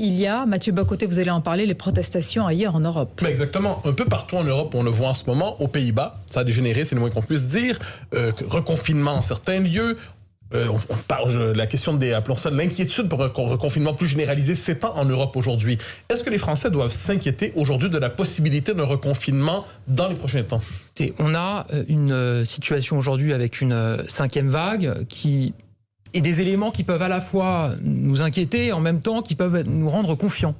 Il y a, Mathieu Bocoté, vous allez en parler, les protestations ailleurs en Europe. Mais exactement. Un peu partout en Europe, on le voit en ce moment. Aux Pays-Bas, ça a dégénéré, c'est le moins qu'on puisse dire. Reconfinement en certains lieux. On parle de la question appelons ça de l'inquiétude pour un reconfinement plus généralisé s'étend en Europe aujourd'hui. Est-ce que les Français doivent s'inquiéter aujourd'hui de la possibilité d'un reconfinement dans les prochains temps? On a une situation aujourd'hui avec une cinquième vague et des éléments qui peuvent à la fois nous inquiéter et en même temps qui peuvent nous rendre confiants.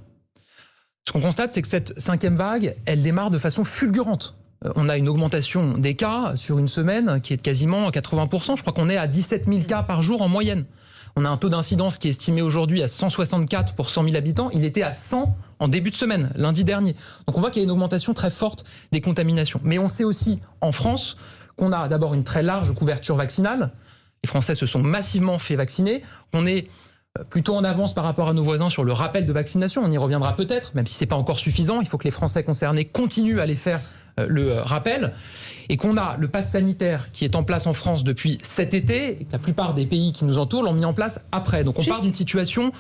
Ce qu'on constate, c'est que cette cinquième vague, elle démarre de façon fulgurante. On a une augmentation des cas sur une semaine qui est de quasiment 80%. Je crois qu'on est à 17 000 cas par jour en moyenne. On a un taux d'incidence qui est estimé aujourd'hui à 164 pour 100 000 habitants. Il était à 100 en début de semaine, lundi dernier. Donc on voit qu'il y a une augmentation très forte des contaminations. Mais on sait aussi en France qu'on a d'abord une très large couverture vaccinale. Les Français se sont massivement fait vacciner. On est plutôt en avance par rapport à nos voisins sur le rappel de vaccination. On y reviendra peut-être, même si ce n'est pas encore suffisant. Il faut que les Français concernés continuent à aller faire le rappel. Et qu'on a le pass sanitaire qui est en place en France depuis cet été, et que la plupart des pays qui nous entourent l'ont mis en place après. Donc on part d'une situation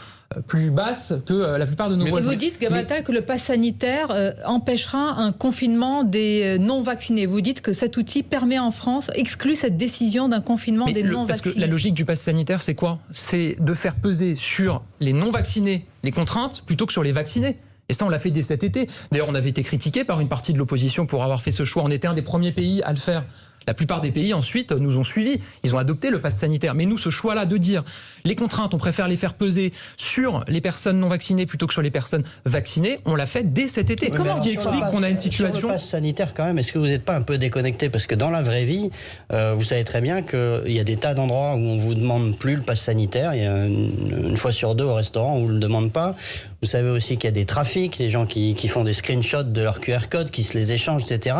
plus basse que la plupart de nos voisins. Vous dites, Gabriel Attal, que le pass sanitaire empêchera un confinement des non-vaccinés. Vous dites que cet outil permet en France, exclut cette décision d'un confinement des non-vaccinés. Parce que la logique du pass sanitaire, c'est quoi? C'est de faire peser sur les non-vaccinés les contraintes plutôt que sur les vaccinés. Et ça, on l'a fait dès cet été. D'ailleurs, on avait été critiqué par une partie de l'opposition pour avoir fait ce choix. On était un des premiers pays à le faire. La plupart des pays, ensuite, nous ont suivis. Ils ont adopté le pass sanitaire. Mais nous, ce choix-là de dire les contraintes, on préfère les faire peser sur les personnes non vaccinées plutôt que sur les personnes vaccinées, on l'a fait dès cet été. Ce qui explique qu'on a une situation... Sur le pass sanitaire, quand même, est-ce que vous n'êtes pas un peu déconnecté? Parce que dans la vraie vie, vous savez très bien qu'il y a des tas d'endroits où on ne vous demande plus le pass sanitaire. Il y a une fois sur deux au restaurant où on ne le demande pas. Vous savez aussi qu'il y a des trafics, des gens qui font des screenshots de leur QR code, qui se les échangent, etc.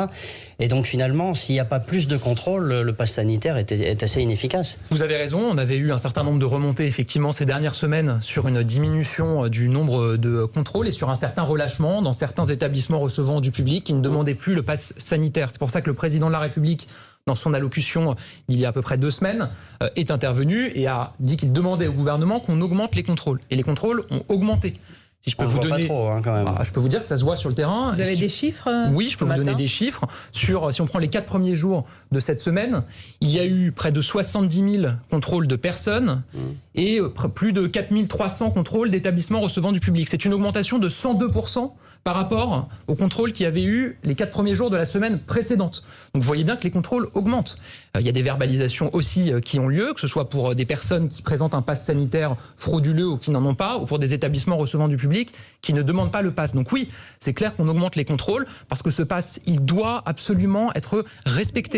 Et donc finalement, s'il n'y a pas plus de contrôle, le pass sanitaire est assez inefficace. Vous avez raison, on avait eu un certain nombre de remontées effectivement ces dernières semaines sur une diminution du nombre de contrôles et sur un certain relâchement dans certains établissements recevant du public qui ne demandaient plus le pass sanitaire. C'est pour ça que le président de la République, dans son allocution il y a à peu près 2 semaines, est intervenu et a dit qu'il demandait au gouvernement qu'on augmente les contrôles. Et les contrôles ont augmenté. Si je peux vous donner, pas trop, hein, quand même. Je peux vous dire que ça se voit sur le terrain. Vous avez des chiffres? Oui, je peux vous donner des chiffres. Si on prend les 4 premiers jours de cette semaine, il y a eu près de 70 000 contrôles de personnes et plus de 4 300 contrôles d'établissements recevant du public. C'est une augmentation de 102% par rapport aux contrôles qu'il y avait eu les 4 premiers jours de la semaine précédente. Donc vous voyez bien que les contrôles augmentent. Il y a des verbalisations aussi qui ont lieu, que ce soit pour des personnes qui présentent un pass sanitaire frauduleux ou qui n'en ont pas, ou pour des établissements recevant du public qui ne demandent pas le pass. Donc oui, c'est clair qu'on augmente les contrôles parce que ce pass, il doit absolument être respecté.